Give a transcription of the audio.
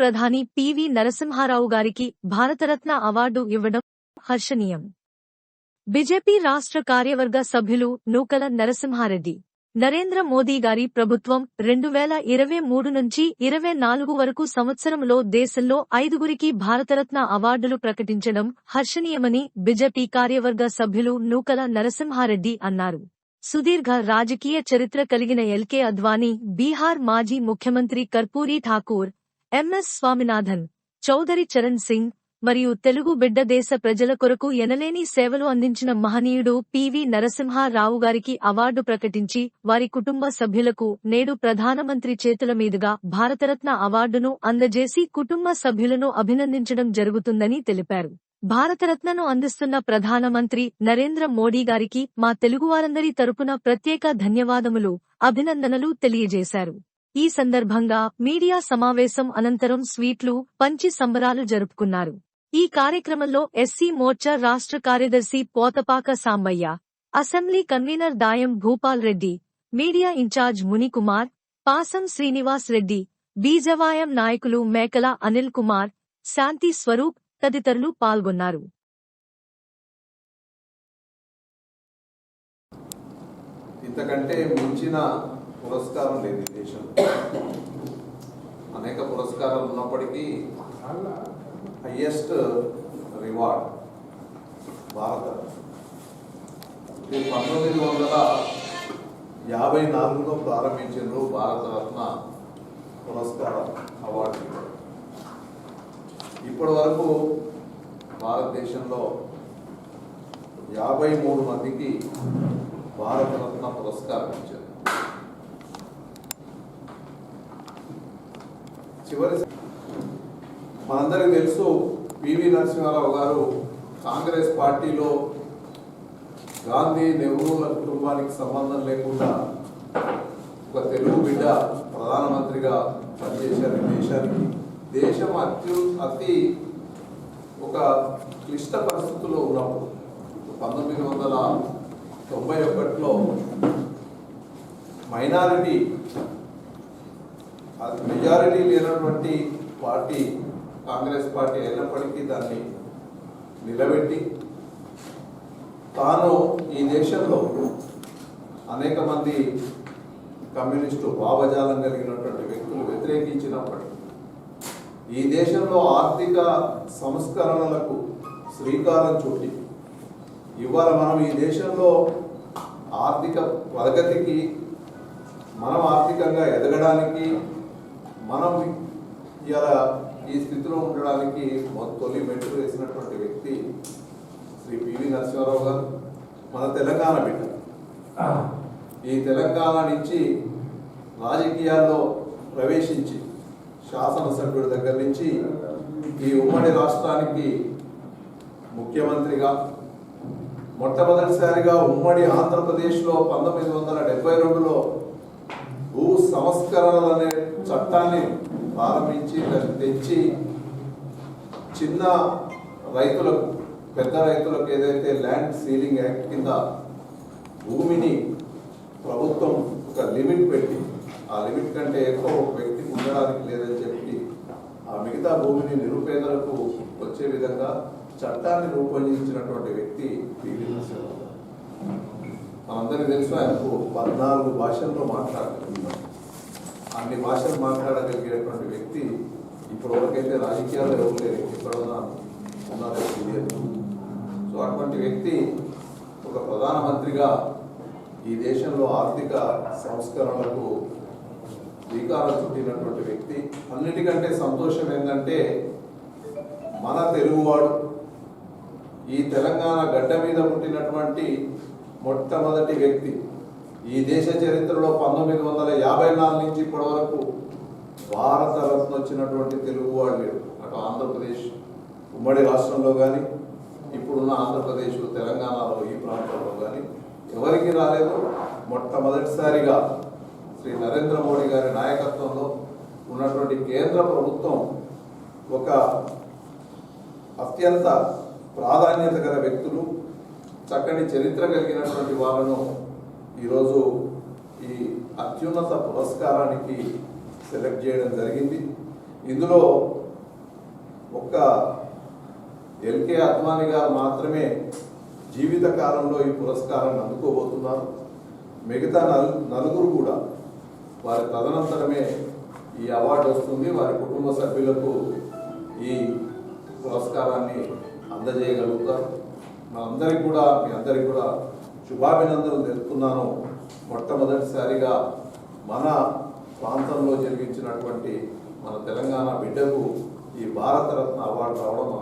ప్రధాని పివి నరసింహారావు గారికి భారతరత్న అవార్డు ఇవ్వడం హర్షణీయం. బీజేపీ రాష్ట్ర కార్యవర్గ సభ్యులు నూకల నరసింహారెడ్డి. నరేంద్ర మోదీ గారి ప్రభుత్వం 2023 నుంచి 24 వరకు సంవత్సరంలో దేశంలో 5గురికి భారతరత్న అవార్డులు ప్రకటించడం హర్షణీయమని బీజేపీ కార్యవర్గ సభ్యులు నూకల నరసింహారెడ్డి అన్నారు. సుదీర్ఘ రాజకీయ చరిత్ర కలిగిన ఎల్కే అద్వానీ, బీహార్ మాజీ ముఖ్యమంత్రి కర్పూరీ ఠాకూర్, ఎంఎస్ స్వామినాథన్, చౌదరి చరణ్ సింగ్ మరియు తెలుగు బిడ్డ దేశ ప్రజల కొరకు ఎనలేని సేవలు అందించిన మహనీయుడు పివి నరసింహారావు గారికి అవార్డు ప్రకటించి వారి కుటుంబ సభ్యులకు నేడు ప్రధానమంత్రి చేతుల మీదుగా భారతరత్న అవార్డును అందజేసి కుటుంబ సభ్యులను అభినందించడం జరుగుతుందని తెలిపారు. భారతరత్నను అందిస్తున్న ప్రధానమంత్రి నరేంద్ర మోడీ గారికి మా తెలుగువారందరి తరపున ప్రత్యేక ధన్యవాదములు, అభినందనలు తెలియజేశారు. ఈ సందర్భంగా మీడియా సమావేశం అనంతరం స్వీట్లు పంచి సంబరాలు జరుపుకున్నారు. ఈ కార్యక్రమంలో ఎస్సీ మోర్చా రాష్ట్ర కార్యదర్శి Pothapaka Sambaiah, assembly convener Dayam Bhupal Reddy, media incharge Munikumar, Pasam Srinivas Reddy, బీజవాయం నాయకులు మేకల అనిల్ కుమార్, శాంతి స్వరూప్ తదితరులు పాల్గొన్నారు. ఇంతకంటే మించిన పురస్కారం లేదు ఈ దేశంలో. అనేక పురస్కారాలు ఉన్నప్పటికీ హైయెస్ట్ రివార్డ్ భారత 1954లో ప్రారంభించారు భారతరత్న పురస్కార అవార్డు. ఇప్పటి వరకు భారతదేశంలో 53 మందికి భారతరత్న పురస్కారం ఇచ్చారు. చివరి మనందరికీ తెలుసు, పివి నరసింహారావు గారు కాంగ్రెస్ పార్టీలో గాంధీ నెహ్రూల కుటుంబానికి సంబంధం లేకుండా ఒక తెలుగు బిడ్డ ప్రధానమంత్రిగా పనిచేశారు. దేశం అతి ఒక క్లిష్ట పరిస్థితుల్లో ఉన్నప్పుడు 1991లో మైనారిటీ మెజారిటీ లేనటువంటి పార్టీ కాంగ్రెస్ పార్టీ అయినప్పటికీ దాన్ని నిలబెట్టి తాను ఈ దేశంలో అనేక మంది కమ్యూనిస్టు భావజాలం కలిగినటువంటి వ్యక్తులు వ్యతిరేకించినప్పటికీ ఈ దేశంలో ఆర్థిక సంస్కరణలకు శ్రీకారం చుట్టి ఇవాళ మనం ఈ దేశంలో ఆర్థిక ప్రగతికి, మనం ఆర్థికంగా ఎదగడానికి, మనం ఇలా ఈ స్థితిలో ఉండడానికి తొలి మెట్టు వేసినటువంటి వ్యక్తి శ్రీ పివి నరసింహారావు గారు. మన తెలంగాణ బిడ్డ. ఈ తెలంగాణ నుంచి రాజకీయాల్లో ప్రవేశించి శాసనసభ్యుడి దగ్గర నుంచి ఈ ఉమ్మడి రాష్ట్రానికి ముఖ్యమంత్రిగా, మొట్టమొదటిసారిగా ఉమ్మడి ఆంధ్రప్రదేశ్లో 1972లో భూ సంస్కరణలు అనే చట్టాన్ని ప్రారంభించి దాన్ని తెచ్చి చిన్న రైతులకు, పెద్ద రైతులకు ఏదైతే ల్యాండ్ సీలింగ్ యాక్ట్ కింద భూమిని ప్రభుత్వం ఒక లిమిట్ పెట్టి, ఆ లిమిట్ కంటే ఎక్కువ ఒక వ్యక్తికి ఉండడానికి లేదని చెప్పి ఆ మిగతా భూమిని నిరుపేదలకు వచ్చే విధంగా చట్టాన్ని రూపొందించినటువంటి వ్యక్తి పివి నరసింహారావు. మనందరికీ తెలుసు, ఆయనకు 14 భాషల్లో మాట్లాడగలిగినారు. అన్ని భాషలు మాట్లాడగలిగేటువంటి వ్యక్తి ఇప్పటివరకైతే రాజకీయాల్లో ఎవరు లేరు, ఎక్కడున్నా ఉన్నారో తెలియదు. సో అటువంటి వ్యక్తి ఒక ప్రధానమంత్రిగా ఈ దేశంలో ఆర్థిక సంస్కరణలకు శ్రీకారం చుట్టినటువంటి వ్యక్తి. అన్నిటికంటే సంతోషం ఏంటంటే మన తెలుగువాడు, ఈ తెలంగాణ గడ్డ మీద పుట్టినటువంటి మొట్టమొదటి వ్యక్తి. ఈ దేశ చరిత్రలో 1954 నుంచి ఇప్పటి వరకు భారతరత్న వచ్చినటువంటి తెలుగువాడు లేడు. అటు ఆంధ్రప్రదేశ్ ఉమ్మడి రాష్ట్రంలో కానీ, ఇప్పుడున్న ఆంధ్రప్రదేశ్ తెలంగాణలో ఈ ప్రాంతంలో కానీ ఎవరికి రాలేదు. మొట్టమొదటిసారిగా శ్రీ నరేంద్ర మోడీ గారి నాయకత్వంలో ఉన్నటువంటి కేంద్ర ప్రభుత్వం ఒక అత్యంత ప్రాధాన్యత గల వ్యక్తులు, చక్కని చరిత్ర కలిగినటువంటి వాళ్ళను ఈరోజు ఈ అత్యున్నత పురస్కారానికి సెలెక్ట్ చేయడం జరిగింది. ఇందులో ఒక్క ఎల్కే అద్వానీ గారు మాత్రమే జీవిత కాలంలో ఈ పురస్కారాన్ని అందుకోబోతున్నారు. మిగతా నలుగురు కూడా వారి తదనంతరమే ఈ అవార్డు వస్తుంది. వారి కుటుంబ సభ్యులకు ఈ పురస్కారాన్ని అందజేయగలుగుతారు. మీ అందరికి కూడా శుభాభినందనలు తెలుపుతున్నాను. మొట్టమొదటిసారిగా మన ప్రాంతంలో జరిగించినటువంటి మన తెలంగాణ బిడ్డకు ఈ భారతరత్న అవార్డు రావడం